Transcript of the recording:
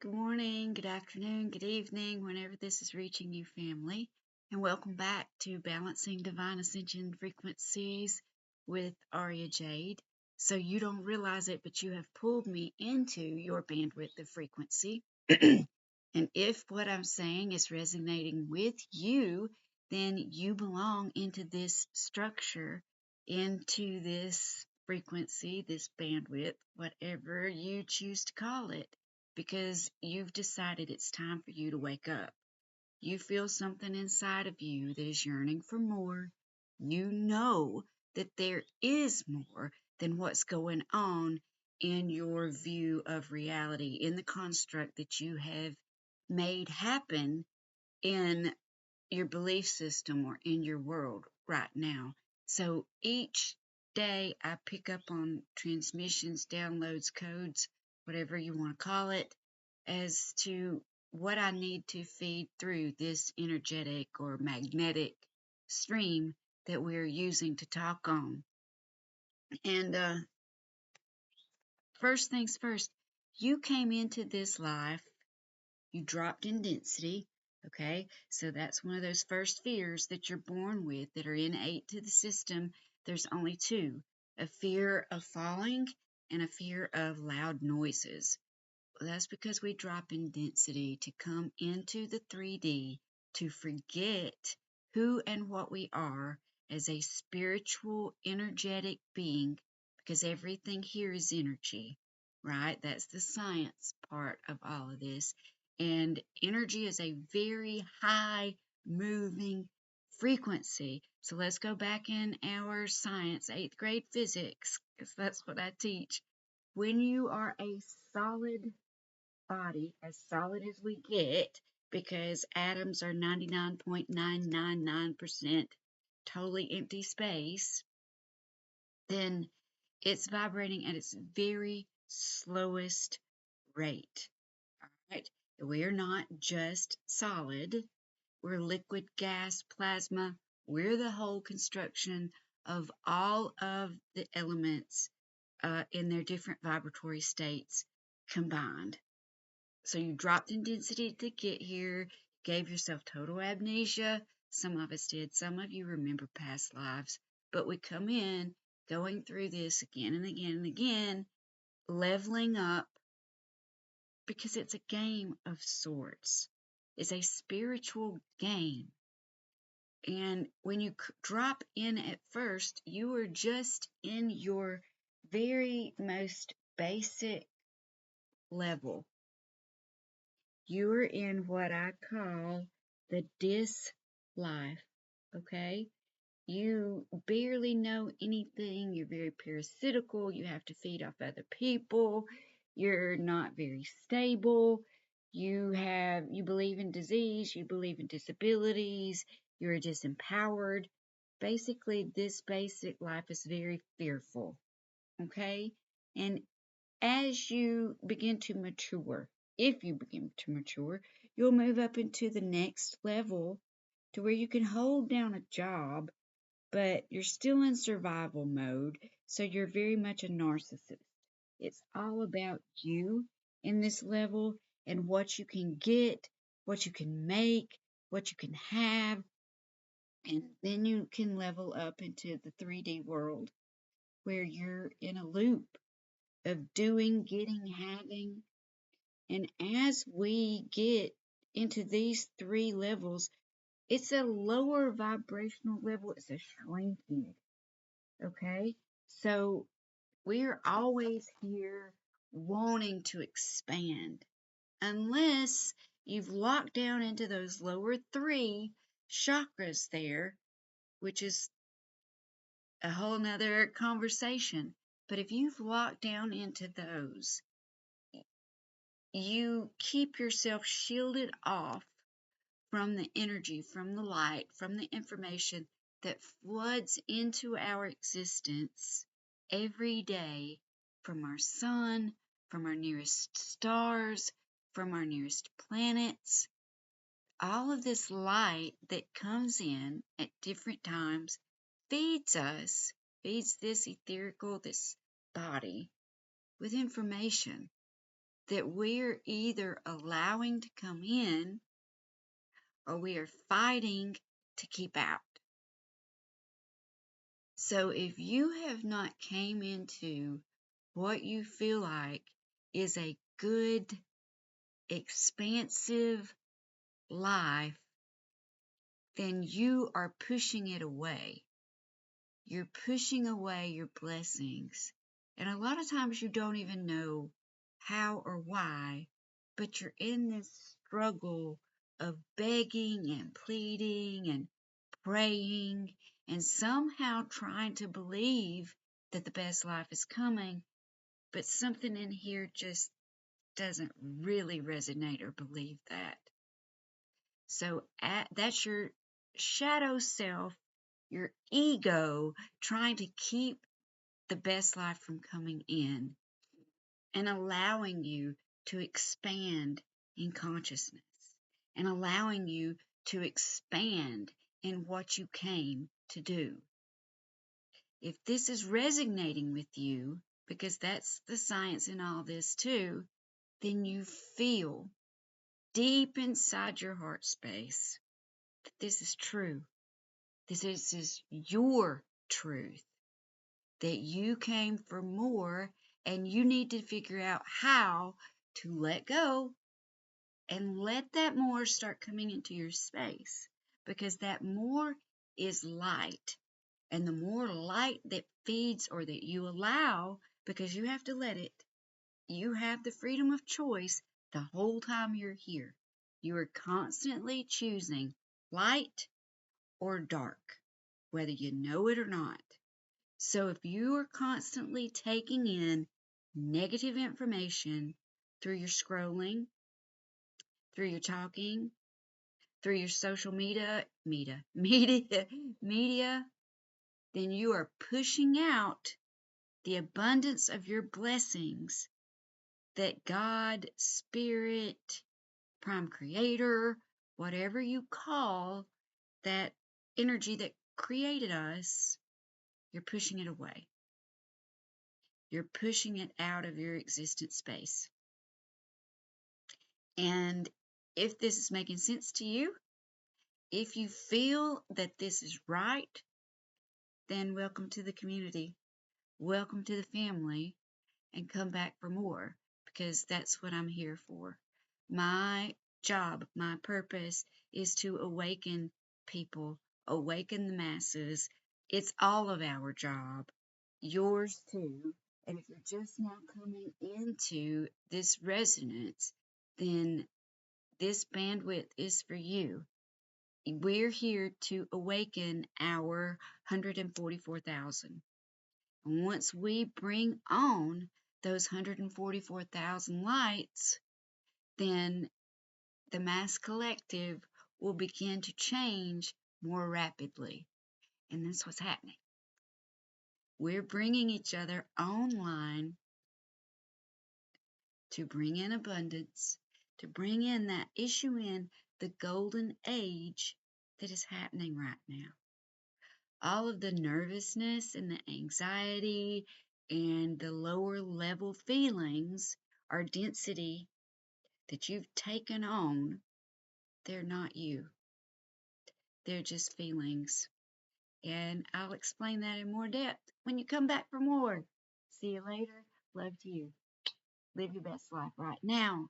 Good morning, good afternoon, good evening, whenever this is reaching you, family. And welcome back to Balancing Divine Ascension Frequencies with Aria Jade. So you don't realize it, but you have pulled me into your bandwidth of frequency. And if what I'm saying is resonating with you, then you belong into this structure, into this frequency, this bandwidth, whatever you choose to call it, because you've decided it's time for you to wake up. You feel something inside of you that is yearning for more. You know that there is more than what's going on in your view of reality, in the construct that you have made happen in your belief system or in your world right now. So each day I pick up on transmissions, downloads, codes, whatever you want to call it, as to what I need to feed through this energetic or magnetic stream that we're using to talk on. And first things first, you came into this life, you dropped in density. Okay, so that's one of those first fears that you're born with that are innate to the system. There's only two: a fear of falling and a fear of loud noises. Well, that's because we drop in density to come into the 3D, to forget who and what we are as a spiritual, energetic being, because everything here is energy, right? That's the science part of all of this. And energy is a very high moving frequency. So let's go back in our science, eighth grade physics, because that's what I teach. When you are a solid body, as solid as we get, because atoms are 99.999% totally empty space, then it's vibrating at its very slowest rate. All right. We are not just solid, we're liquid, gas, plasma. We're the whole construction of all of the elements in their different vibratory states combined. So you dropped in density to get here, gave yourself total amnesia. Some of us did, some of you remember past lives, but we come in going through this again and again and again, leveling up, because it's a game of sorts. It's a spiritual game. And when you drop in at first, you are just in your very most basic level. You are in what I call the dis life, okay? You barely know anything. You're very parasitical. You have to feed off other people. You're not very stable. You believe in disease. You believe in disabilities. You're disempowered. Basically, this basic life is very fearful, okay? And as you begin to mature, if you begin to mature, you'll move up into the next level to where you can hold down a job, but you're still in survival mode. So you're very much a narcissist. It's all about you in this level and what you can get, what you can make, what you can have. And then you can level up into the 3D world where you're in a loop of doing, getting, having. And as we get into these three levels, it's a lower vibrational level, it's a shrinking. Okay? So we're always here wanting to expand, unless you've locked down into those lower three chakras there, which is a whole nother conversation. But if you've locked down into those, you keep yourself shielded off from the energy, from the light, from the information that floods into our existence every day from our sun, from our nearest stars, from our nearest planets. All of this light that comes in at different times feeds us, feeds this etherical, this body with information that we're either allowing to come in or we are fighting to keep out. So if you have not came into what you feel like is a good, expansive life, then you are pushing it away. You're pushing away your blessings. And a lot of times you don't even know how or why, but you're in this struggle of begging and pleading and praying and somehow trying to believe that the best life is coming, but something in here just doesn't really resonate or believe that. So that's your shadow self, your ego, trying to keep the best life from coming in and allowing you to expand in consciousness and allowing you to expand in what you came to do. If this is resonating with you, because that's the science in all this too, then you feel deep inside your heart space that this is true. This is your truth, that you came for more and you need to figure out how to let go and let that more start coming into your space, because that more is light. And the more light that feeds or that you allow, because you have to let it, you have the freedom of choice the whole time you're here. You are constantly choosing light or dark, whether you know it or not. So if you are constantly taking in negative information through your scrolling, through your talking, through your social media, then you are pushing out the abundance of your blessings that God, Spirit, Prime Creator, whatever you call that energy that created us, you're pushing it away. You're pushing it out of your existence space. And if this is making sense to you, if you feel that this is right, then welcome to the community. Welcome to the family, and come back for more, because that's what I'm here for. My job, my purpose is to awaken people, awaken the masses. It's all of our job, yours too. And if you're just now coming into this resonance, then this bandwidth is for you. We're here to awaken our 144,000. And once we bring on those 144,000 lights, then the mass collective will begin to change more rapidly. And that's what's happening. We're bringing each other online to bring in abundance, to bring in that issue in the golden age that is happening right now. All of the nervousness and the anxiety and the lower level feelings are density that you've taken on. They're not you. They're just feelings. And I'll explain that in more depth when you come back for more. See you later. Love to you. Live your best life right now.